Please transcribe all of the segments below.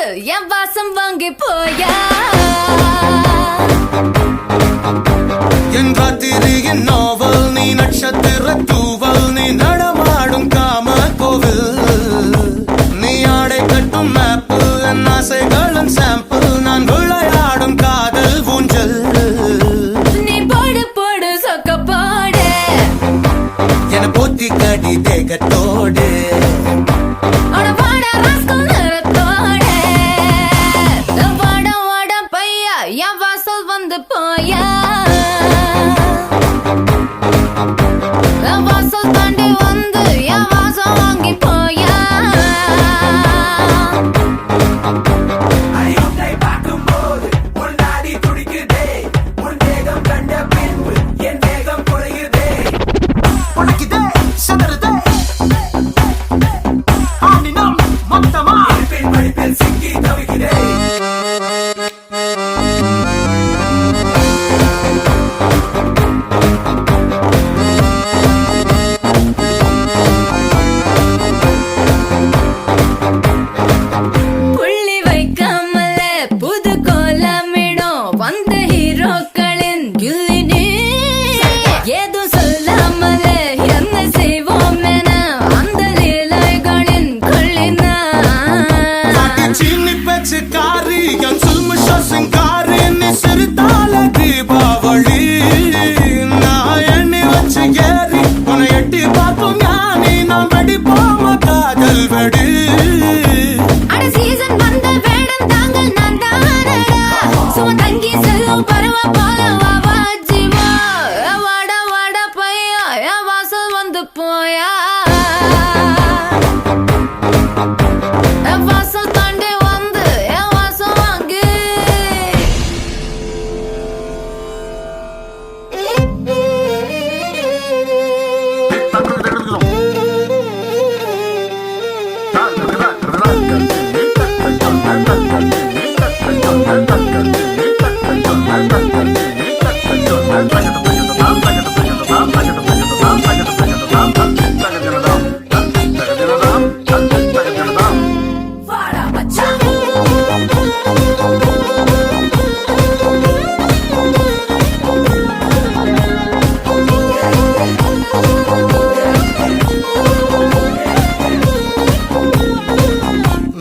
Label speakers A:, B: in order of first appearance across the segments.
A: என் வாசம் வாங்கி போயா
B: என் ராத்திரியின் நாவல் நீ நட்சத்திர தூவல் நீ நடமாடும் காம கோவில் நீ ஆடை கட்டும் மேப்பிள் என் ஆசைகளின் சாம்பிள் நான் விளையாடும் காதல் ஊஞ்சல்
A: நீ போடு போடு சொக்க போடு
B: என போத்தி கடி தேகத்தோடு
A: வந்து போயா வாசல் தாண்டி வந்து என் வாசம் வாங்கி போயா போயா வாசல் தாண்டி வந்து என் வாசம் வாங்கி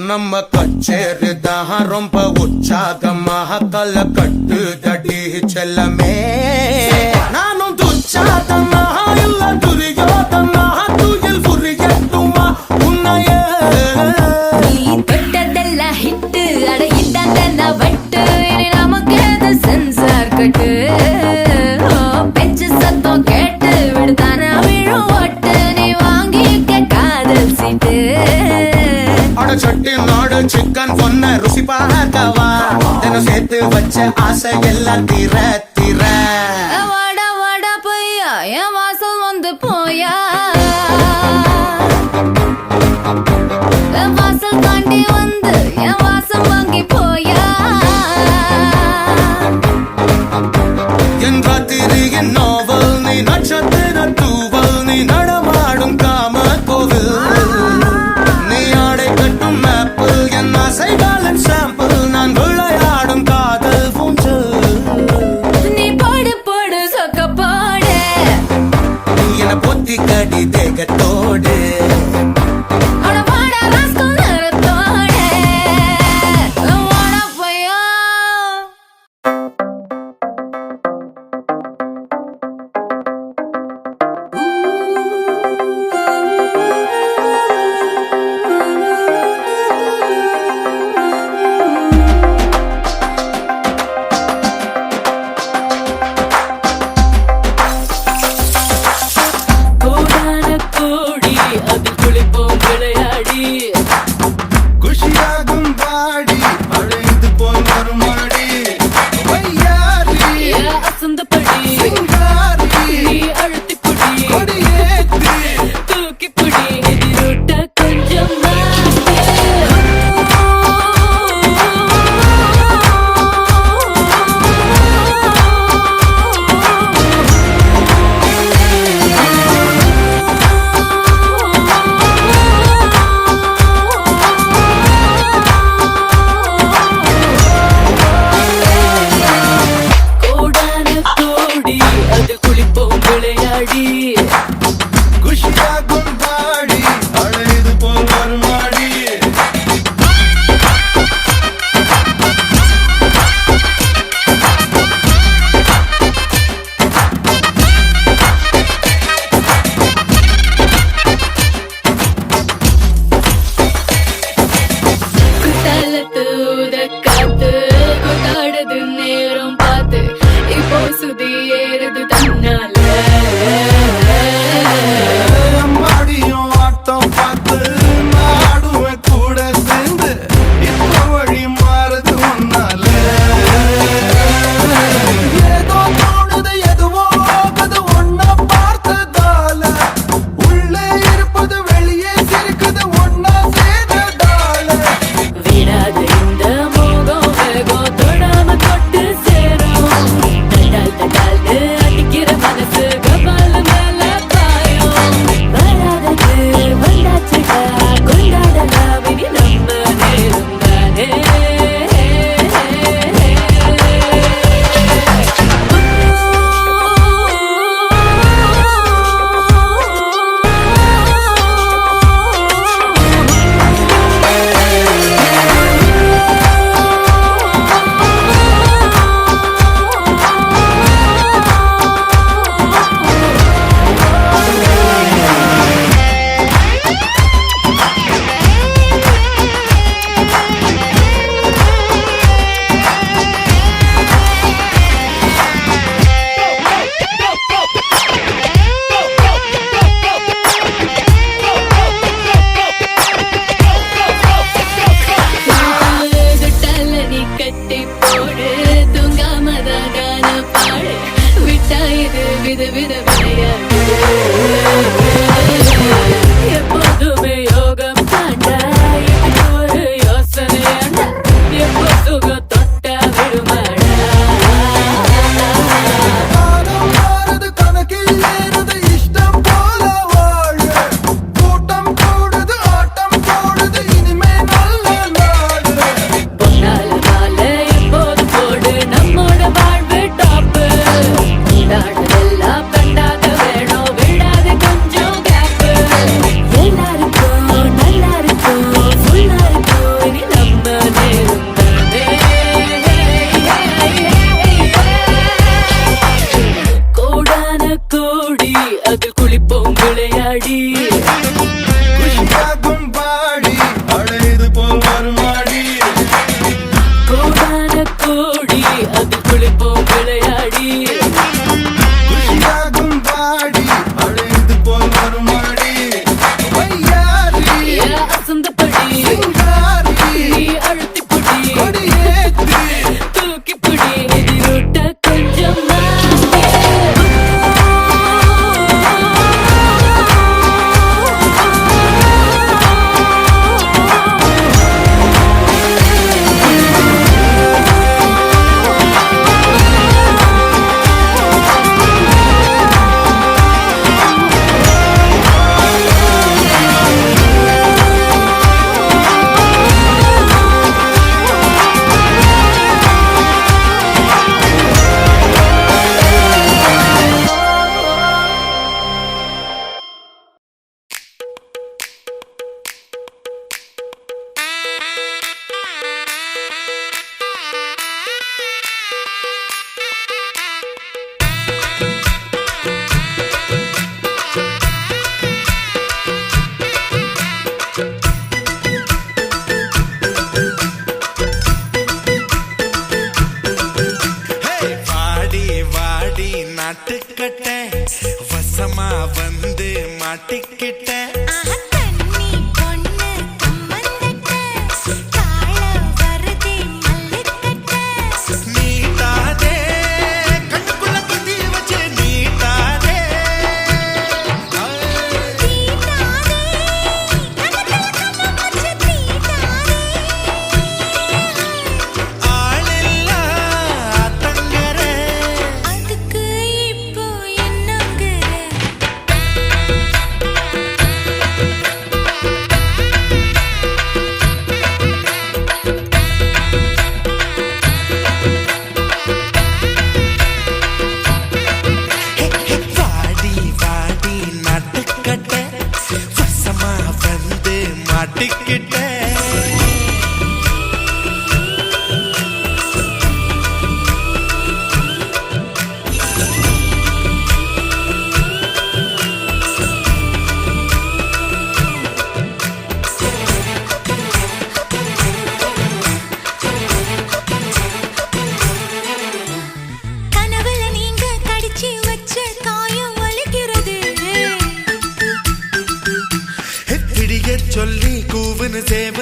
B: நம்ம கச்சேரிதான் ரொம்ப உற்சாகமாக கல கட்டு தடி செல்லமே நானும் துச்சாதமாக இல்ல துரியோதமாக துயில் புரியட்டுமா உன்னையே
A: நீ தொட்டதெல்லாம் ஹிட்டு அட இட்டாதெல்லாம் வட்டு இனி நமக்கு எது சென்சார் கட்டு பெஞ்சு சத்தம் கேட்டு விடுதானா விழும் ஓட்டு நீ வாங்கிக்க காதல் சீட்டு
B: சட்டி நாடு சிக்கன் பொண்ண ருசி பார்க்கவா தினம் சேர்த்து வச்ச ஆசை எல்லாம் தீர தீர
A: வாடா வாடா பையா என் வாசல் வந்து போயா வாசல் தாண்டி வந்து என் வாசம் வாங்கி போயா
B: என் ராத்திரியின் நாவல் நீ நட்சத்திர தூவல் நீ நடமாடும் காம கோவில் நான் விளையாடும் காதல் ஊஞ்சல்
A: நீ போடு போடு சொக்க போடு
B: நீ என பொத்தி கடி தேகத்தோடு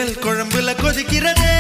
C: சேவல் குழம்புல கொதிக்கிறதே